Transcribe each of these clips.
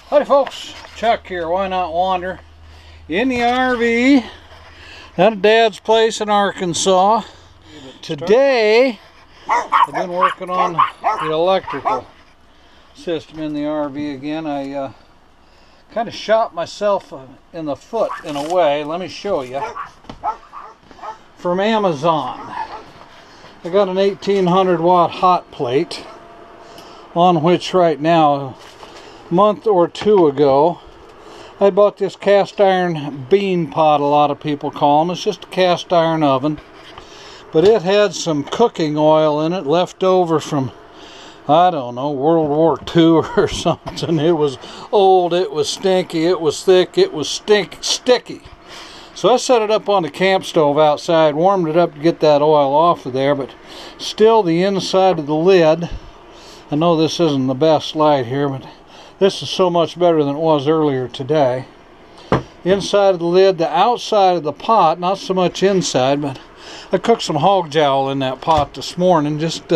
Hi folks, Chuck here, Why Not Wander, in the RV at Dad's place in Arkansas. Today, I've been working on the electrical system in the RV again. I kind of shot myself in the foot in a way. Let me show you. From Amazon. I got an 1800 watt hot plate on which right now, a month or two ago, I bought this cast iron bean pot, a lot of people call them. It's just a cast iron oven, but it had some cooking oil in it left over from, I don't know, World War II or something. It was old, it was stinky, it was thick, it was sticky. So I set it up on the camp stove outside, warmed it up to get that oil off of there, but still the inside of the lid, I know this isn't the best light here, but this is so much better than it was earlier today. Inside of the lid, the outside of the pot, not so much inside, but I cooked some hog jowl in that pot this morning, just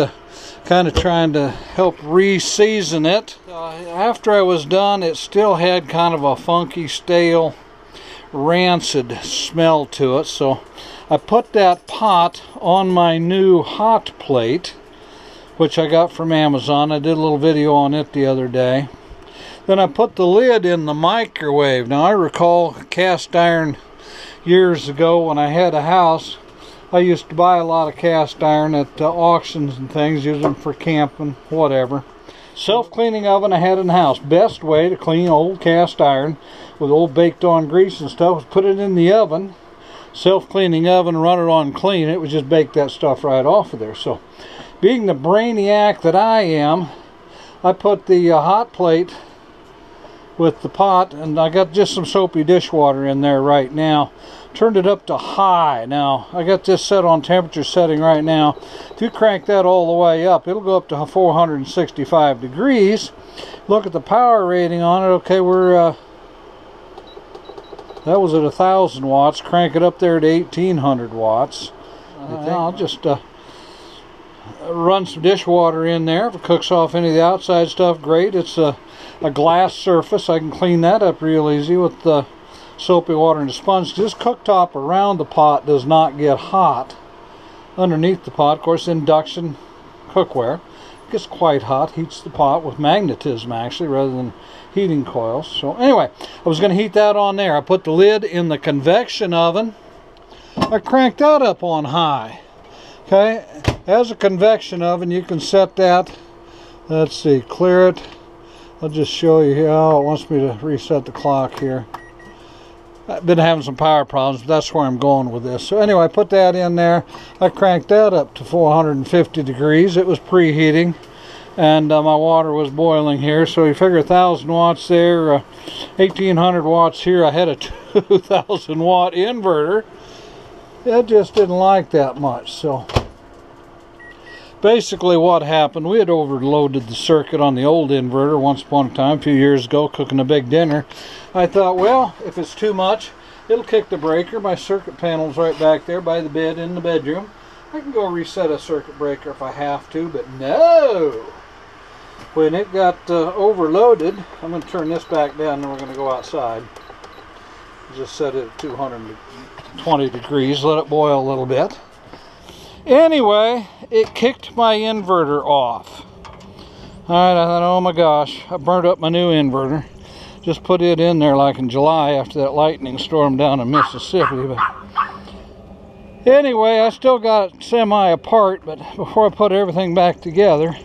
kind of trying to help re-season it. After I was done, it still had kind of a funky, stale, rancid smell to it, so I put that pot on my new hot plate, which I got from Amazon. I did a little video on it the other day. Then I put the lid in the microwave. Now I recall cast iron years ago when I had a house. I used to buy a lot of cast iron at auctions and things, use them for camping, whatever. Self-cleaning oven I had in the house. Best way to clean old cast iron with old baked on grease and stuff was put it in the oven. Self-cleaning oven, run it on clean. It would just bake that stuff right off of there. So being the brainiac that I am, I put the hot plate with the pot, and I got just some soapy dishwater in there right now. Turned it up to high. Now I got this set on temperature setting right now. If you crank that all the way up, it'll go up to 465 degrees. Look at the power rating on it. Okay, we're that was at 1,000 watts. Crank it up there to 1,800 watts. I'll just run some dishwater in there. If it cooks off any of the outside stuff, great. It's a glass surface. I can clean that up real easy with the soapy water and the sponge. This cooktop around the pot does not get hot. Underneath the pot, of course, induction cookware, it gets quite hot. Heats the pot with magnetism actually rather than heating coils. So anyway, I was going to heat that on there. I put the lid in the convection oven. I cranked that up on high. Okay, as a convection oven, you can set that. Let's see, clear it. I'll just show you here. Oh, it wants me to reset the clock here. I've been having some power problems, but that's where I'm going with this. So anyway, I put that in there. I cranked that up to 450 degrees. It was preheating, and my water was boiling here. So you figure 1,000 watts there, 1,800 watts here. I had a 2,000 watt inverter. It just didn't like that much. So basically what happened, we had overloaded the circuit on the old inverter once upon a time, a few years ago, cooking a big dinner. I thought, well, if it's too much, it'll kick the breaker. My circuit panel's right back there by the bed in the bedroom. I can go reset a circuit breaker if I have to, but no! When it got overloaded, I'm going to turn this back down and we're going to go outside. Just set it at 220 degrees, let it boil a little bit. Anyway, it kicked my inverter off. Alright, I thought, oh my gosh, I burnt up my new inverter. Just put it in there like in July after that lightning storm down in Mississippi. But anyway, I still got it semi apart, but before I put everything back together,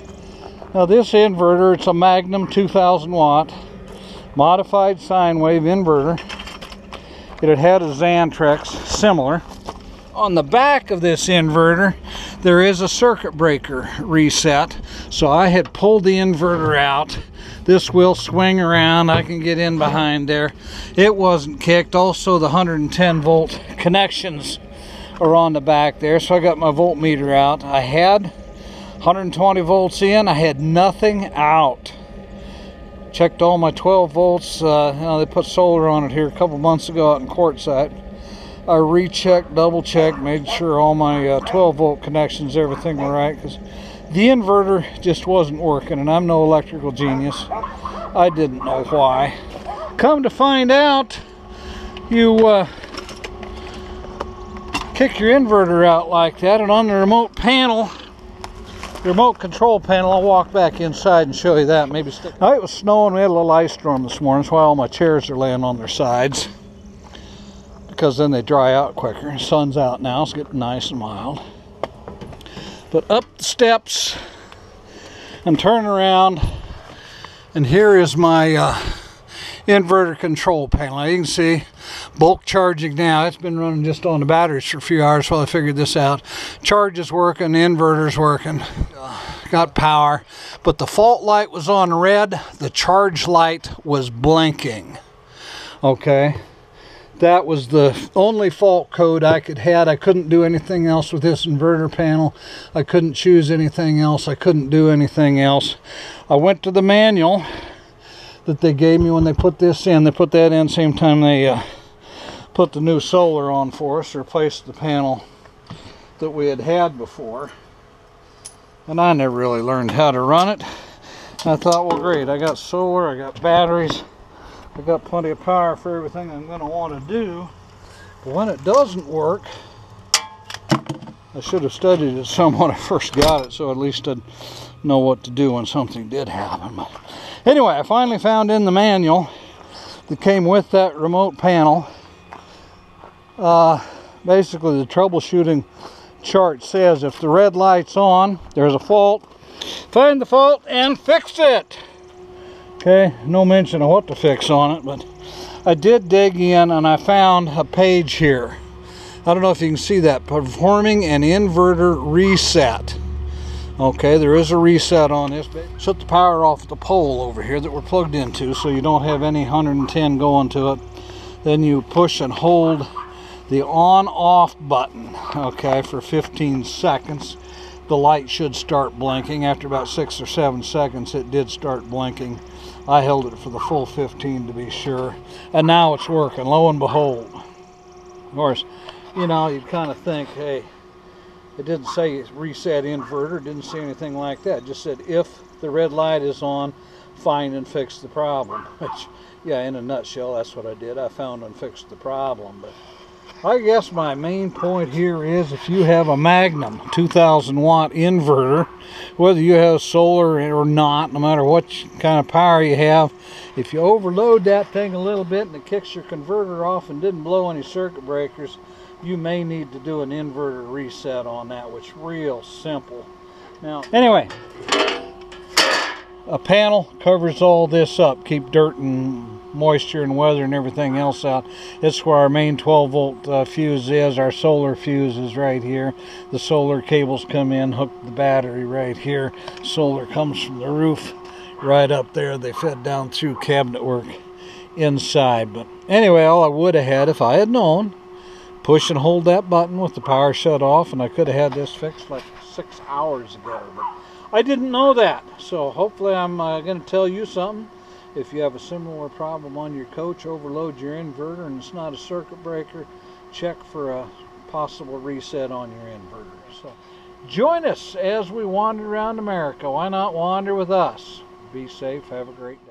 now this inverter, it's a Magnum 2,000 watt modified sine wave inverter. It had a Xantrex similar. On the back of this inverter, there is a circuit breaker reset. So I had pulled the inverter out. This will swing around. I can get in behind there. It wasn't kicked. Also, the 110 volt connections are on the back there. So I got my voltmeter out. I had 120 volts in. I had nothing out. Checked all my 12 volts. They put solar on it here a couple months ago out in Quartzsite. I rechecked, double checked, made sure all my 12 volt connections, everything were right, because the inverter just wasn't working, and I'm no electrical genius. I didn't know why. Come to find out, you kick your inverter out like that, and on the remote panel, the remote control panel, I'll walk back inside and show you that. Maybe now, it was snowing. We had a little ice storm this morning. That's why all my chairs are laying on their sides, because then they dry out quicker. The sun's out now. It's getting nice and mild. But up the steps and turn around, and here is my inverter control panel. Now you can see bulk charging now. It's been running just on the batteries for a few hours while I figured this out. Charge is working, the inverter's working, got power, but the fault light was on red, the charge light was blinking. Okay, that was the only fault code I could have. I couldn't do anything else with this inverter panel. I couldn't choose anything else. I couldn't do anything else. I went to the manual that they gave me when they put this in. They put that in same time they put the new solar on for us, replaced the panel that we had before. And I never really learned how to run it. I thought, well, great, I got solar, I got batteries, I got plenty of power for everything I'm going to want to do. But when it doesn't work, I should have studied it some when I first got it, so at least I'd know what to do when something did happen. But anyway, I finally found in the manual that came with that remote panel, basically the troubleshooting chart says if the red light's on, there's a fault, find the fault and fix it. Okay, no mention of what to fix on it, but I did dig in and I found a page here. I don't know if you can see that, performing an inverter reset. Okay, there is a reset on this. Shut the power off the pole over here that we're plugged into, so you don't have any 110 going to it. Then you push and hold the on-off button, okay, for 15 seconds. The light should start blinking. After about 6 or 7 seconds, it did start blinking. I held it for the full 15 to be sure. And now it's working, lo and behold. Of course, you know, you kind of think, hey, it didn't say reset inverter, it didn't say anything like that. It just said if the red light is on, find and fix the problem. Which, yeah, in a nutshell, that's what I did. I found and fixed the problem. But I guess my main point here is if you have a Magnum 2000 watt inverter, whether you have solar or not, no matter what kind of power you have, if you overload that thing a little bit and it kicks your converter off and didn't blow any circuit breakers, you may need to do an inverter reset on that, which is real simple. Now, anyway, a panel covers all this up, keep dirt and moisture and weather and everything else out. It's where our main 12 volt fuse is. Our solar fuse is right here. The solar cables come in, hook the battery right here. Solar comes from the roof right up there. They fed down through cabinet work inside. But anyway, all I would have had if I had known, push and hold that button with the power shut off, and I could have had this fixed like 6 hours ago. But I didn't know that, so hopefully I'm going to tell you something. If you have a similar problem on your coach, overload your inverter and it's not a circuit breaker, check for a possible reset on your inverter. So join us as we wander around America. Why not wander with us? Be safe. Have a great day.